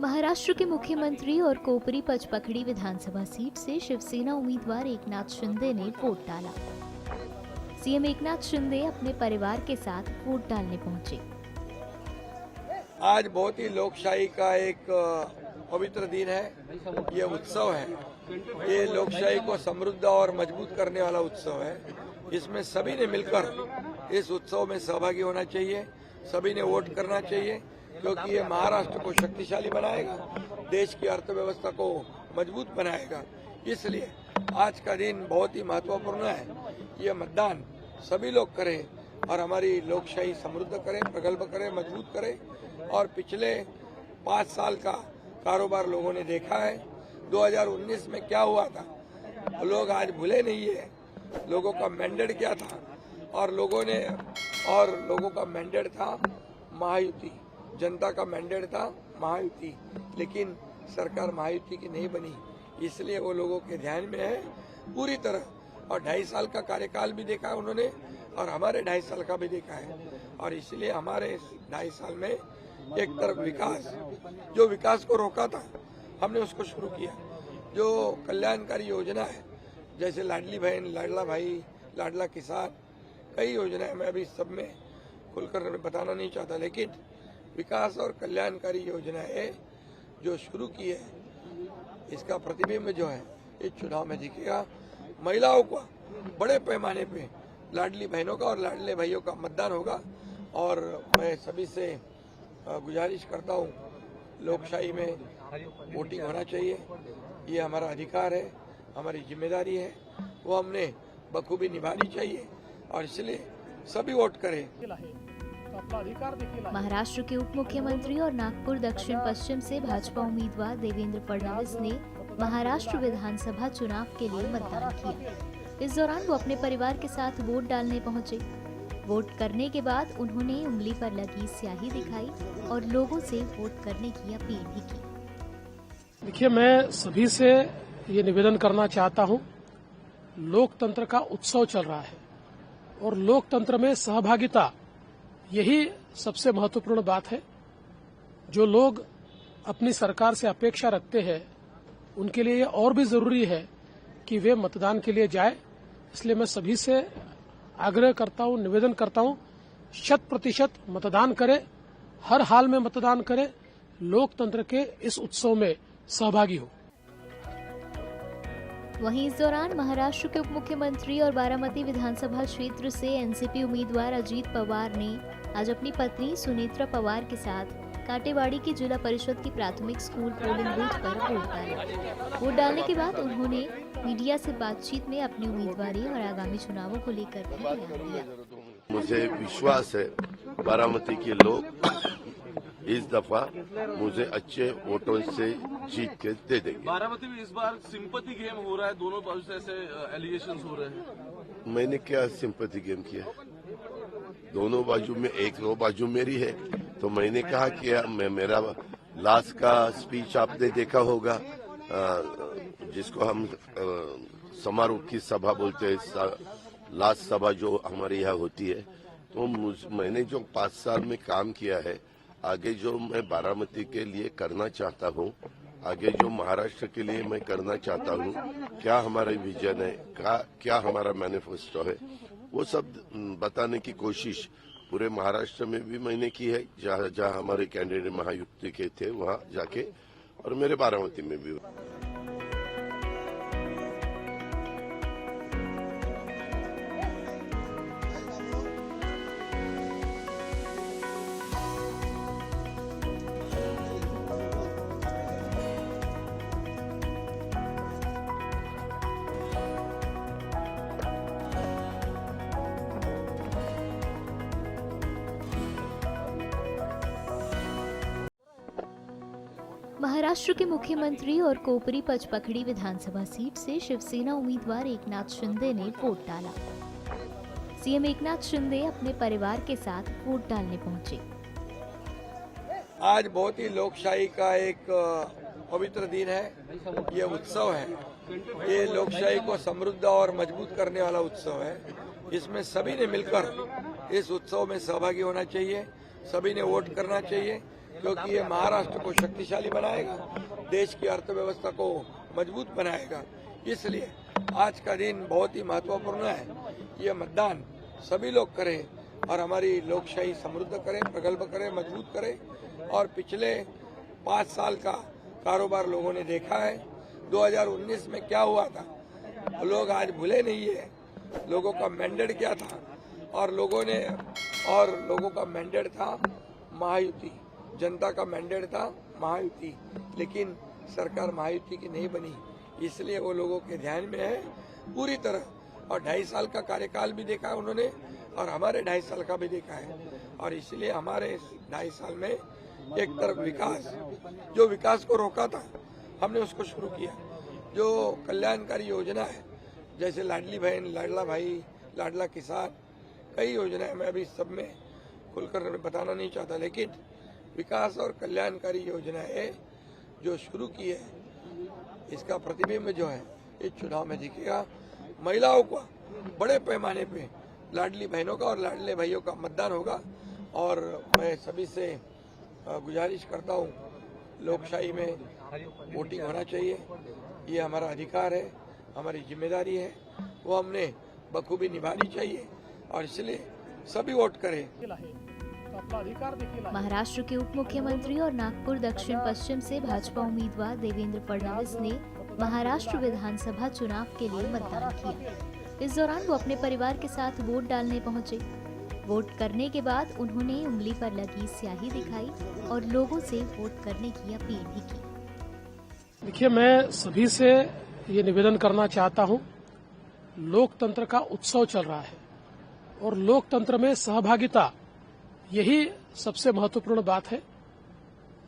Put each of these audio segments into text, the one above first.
महाराष्ट्र के मुख्यमंत्री और कोपरी पचपखड़ी विधानसभा सीट से शिवसेना उम्मीदवार एकनाथ शिंदे ने वोट डाला। सीएम एकनाथ शिंदे अपने परिवार के साथ वोट डालने पहुंचे। आज बहुत ही लोकशाही का एक पवित्र दिन है। ये उत्सव है, ये लोकशाही को समृद्ध और मजबूत करने वाला उत्सव है। इसमें सभी ने मिलकर इस उत्सव में सहभागी होना चाहिए, सभी ने वोट करना चाहिए, क्योंकि ये महाराष्ट्र को शक्तिशाली बनाएगा, देश की अर्थव्यवस्था को मजबूत बनाएगा। इसलिए आज का दिन बहुत ही महत्वपूर्ण है। ये मतदान सभी लोग करें और हमारी लोकशाही समृद्ध करें, प्रगल्भ करें, मजबूत करें। और पिछले 5 साल का कारोबार लोगों ने देखा है। 2019 में क्या हुआ था, लोग आज भूले नहीं है। लोगों का मैंडेट क्या था, और लोगों का मैंडेट था महायुति। जनता का मैंडेट था महायुति, लेकिन सरकार महायुति की नहीं बनी। इसलिए वो लोगों के ध्यान में है पूरी तरह। और 2.5 साल का कार्यकाल भी देखा है उन्होंने, और हमारे 2.5 साल का भी देखा है। और इसलिए हमारे 2.5 साल में एक तरफ विकास, जो विकास को रोका था हमने उसको शुरू किया। जो कल्याणकारी योजना है, जैसे लाडली बहन, लाडला भाई, लाडला किसान, कई योजनाएं मैं अभी सब में खुलकर बताना नहीं चाहता, लेकिन विकास और कल्याणकारी योजनाएं जो शुरू की है, इसका प्रतिबिंब जो है इस चुनाव में दिखेगा। महिलाओं को बड़े पैमाने पे लाडली बहनों का और लाडले भाइयों का मतदान होगा। और मैं सभी से गुजारिश करता हूँ, लोकशाही में वोटिंग होना चाहिए। ये हमारा अधिकार है, हमारी जिम्मेदारी है, वो हमने बखूबी निभानी चाहिए। और इसलिए सभी वोट करें। महाराष्ट्र के उप मुख्यमंत्री और नागपुर दक्षिण पश्चिम से भाजपा उम्मीदवार देवेंद्र फडणवीस ने महाराष्ट्र विधानसभा चुनाव के लिए मतदान किया। इस दौरान वो अपने परिवार के साथ वोट डालने पहुंचे। वोट करने के बाद उन्होंने उंगली पर लगी स्याही दिखाई और लोगों से वोट करने की अपील भी की। देखिए, मैं सभी से ये निवेदन करना चाहता हूं, लोकतंत्र का उत्सव चल रहा है और लोकतंत्र में सहभागिता यही सबसे महत्वपूर्ण बात है। जो लोग अपनी सरकार से अपेक्षा रखते हैं, उनके लिए और भी जरूरी है कि वे मतदान के लिए जाए। इसलिए मैं सभी से आग्रह करता हूं, निवेदन करता हूं, 100% मतदान करें, हर हाल में मतदान करें, लोकतंत्र के इस उत्सव में सहभागी हो। वहीं इस दौरान महाराष्ट्र के उप मुख्यमंत्री और बारामती विधानसभा क्षेत्र से एनसीपी उम्मीदवार अजीत पवार ने आज अपनी पत्नी सुनेत्रा पवार के साथ काटेवाड़ी की जिला परिषद की प्राथमिक स्कूल पोलिंग बूथ पर वोट डाला। वोट डालने के बाद उन्होंने मीडिया से बातचीत में अपनी उम्मीदवारी और आगामी चुनावों को लेकर भी बयान दिया। मुझे विश्वास है बारामती के लोग इस दफा मुझे अच्छे वोटों से जीत के दे देंगे। बारामती में इस बार सिंपैथी गेम हो रहा है, दोनों बाजू से ऐसे एलिगेशंस हो रहे हैं। मैंने क्या सिंपैथी गेम किया? दोनों बाजू में एक बाजू मेरी है, तो मैंने कहा कि मेरा लास्ट का स्पीच आपने देखा होगा, जिसको हम समारोह की सभा बोलते हैं, लास्ट सभा जो हमारे यहाँ होती है। तो मैंने जो 5 साल में काम किया है, आगे जो मैं बारामती के लिए करना चाहता हूँ, आगे जो महाराष्ट्र के लिए मैं करना चाहता हूँ, क्या हमारा विजन है, क्या हमारा मैनिफेस्टो है, वो सब बताने की कोशिश पूरे महाराष्ट्र में भी मैंने की है। जहाँ हमारे कैंडिडेट महायुति के थे वहाँ जाके, और मेरे बारामती में भी। महाराष्ट्र के मुख्यमंत्री और कोपरी पचपखड़ी विधानसभा सीट से शिवसेना उम्मीदवार एकनाथ शिंदे ने वोट डाला। सीएम एकनाथ शिंदे अपने परिवार के साथ वोट डालने पहुंचे। आज बहुत ही लोकशाही का एक पवित्र दिन है। ये उत्सव है, ये लोकशाही को समृद्ध और मजबूत करने वाला उत्सव है। इसमें सभी ने मिलकर इस उत्सव में सहभागी होना चाहिए, सभी ने वोट करना चाहिए, क्योंकि ये महाराष्ट्र को शक्तिशाली बनाएगा, देश की अर्थव्यवस्था को मजबूत बनाएगा। इसलिए आज का दिन बहुत ही महत्वपूर्ण है। ये मतदान सभी लोग करें और हमारी लोकशाही समृद्ध करें, प्रगल्भ करें, मजबूत करें। और पिछले 5 साल का कारोबार लोगों ने देखा है। 2019 में क्या हुआ था लोग आज भूले नहीं है। लोगों का मैंडेट क्या था और लोगों का मैंडेट था महायुति। जनता का मैंडेट था महायुति, लेकिन सरकार महायुति की नहीं बनी। इसलिए वो लोगों के ध्यान में है पूरी तरह। और 2.5 साल का कार्यकाल भी देखा है उन्होंने और हमारे 2.5 साल का भी देखा है। और इसलिए हमारे 2.5 साल में एक तरफ विकास, जो विकास को रोका था हमने उसको शुरू किया। जो कल्याणकारी योजना है जैसे लाडली बहन, लाडला भाई, लाडला किसान, कई योजनाएं मैं अभी सब में खुलकर बताना नहीं चाहता, लेकिन विकास और कल्याणकारी योजनाएं जो शुरू की है इसका प्रतिबिंब जो है इस चुनाव में दिखेगा। महिलाओं को बड़े पैमाने पे लाडली बहनों का और लाडले भाइयों का मतदान होगा। और मैं सभी से गुजारिश करता हूँ, लोकशाही में वोटिंग होना चाहिए। ये हमारा अधिकार है, हमारी जिम्मेदारी है, वो हमने बखूबी निभानी चाहिए और इसलिए सभी वोट करें। महाराष्ट्र के उप मुख्यमंत्री और नागपुर दक्षिण पश्चिम से भाजपा उम्मीदवार देवेंद्र फडणवीस ने महाराष्ट्र विधानसभा चुनाव के लिए मतदान किया। इस दौरान वो अपने परिवार के साथ वोट डालने पहुंचे। वोट करने के बाद उन्होंने उंगली पर लगी स्याही दिखाई और लोगों से वोट करने की अपील भी की। देखिए, मैं सभी से ये निवेदन करना चाहता हूं, लोकतंत्र का उत्सव चल रहा है और लोकतंत्र में सहभागिता यही सबसे महत्वपूर्ण बात है।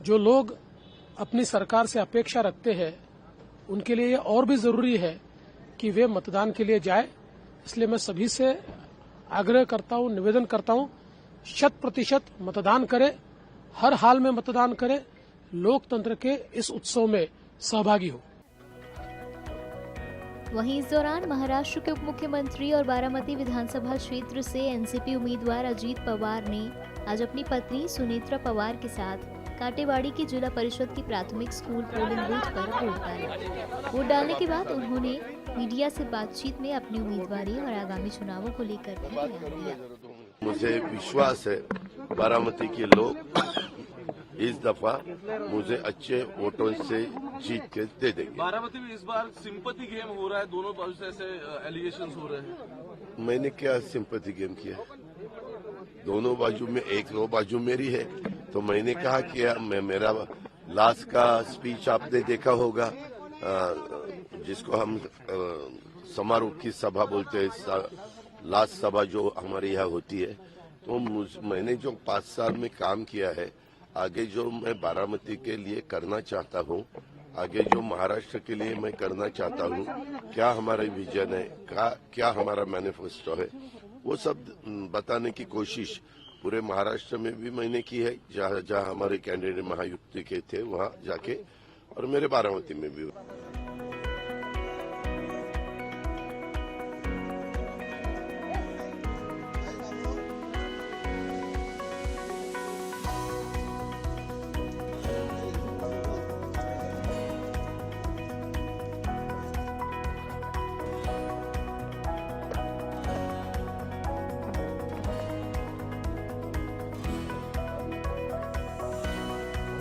जो लोग अपनी सरकार से अपेक्षा रखते हैं उनके लिए और भी जरूरी है कि वे मतदान के लिए जाए। इसलिए मैं सभी से आग्रह करता हूं, निवेदन करता हूं, 100% मतदान करें, हर हाल में मतदान करें, लोकतंत्र के इस उत्सव में सहभागी हो। वहीं इस दौरान महाराष्ट्र के उप मुख्यमंत्री और बारामती विधानसभा क्षेत्र से एनसीपी उम्मीदवार अजीत पवार ने आज अपनी पत्नी सुनेत्रा पवार के साथ काटेवाड़ी की जिला परिषद की प्राथमिक स्कूल पोलिंग बूथ पर वोट डाला। वोट डालने के बाद उन्होंने मीडिया से बातचीत में अपनी उम्मीदवारी और आगामी चुनावों को लेकर भी बयान दिया। मुझे विश्वास है बारामती के लोग इस दफा मुझे अच्छे वोटों से जीत के दे देंगे। बारामती में इस बार सिंपैथी गेम हो रहा है, दोनों बाजू से ऐसे एलिगेशंस हो रहे हैं। मैंने क्या सिंपैथी गेम किया? दोनों बाजू में एक नो बाजू मेरी है, तो मैंने कहा कि मेरा लास्ट का स्पीच आपने देखा होगा, जिसको हम समारोह की सभा बोलते हैं, लास्ट सभा जो हमारे यहाँ होती है। तो मैंने जो 5 साल में काम किया है, आगे जो मैं बारामती के लिए करना चाहता हूँ, आगे जो महाराष्ट्र के लिए मैं करना चाहता हूँ, क्या हमारा विजन है, क्या हमारा मैनिफेस्टो है, वो सब बताने की कोशिश पूरे महाराष्ट्र में भी मैंने की है, जहाँ हमारे कैंडिडेट महायुति के थे वहाँ जाके, और मेरे बारामती में भी।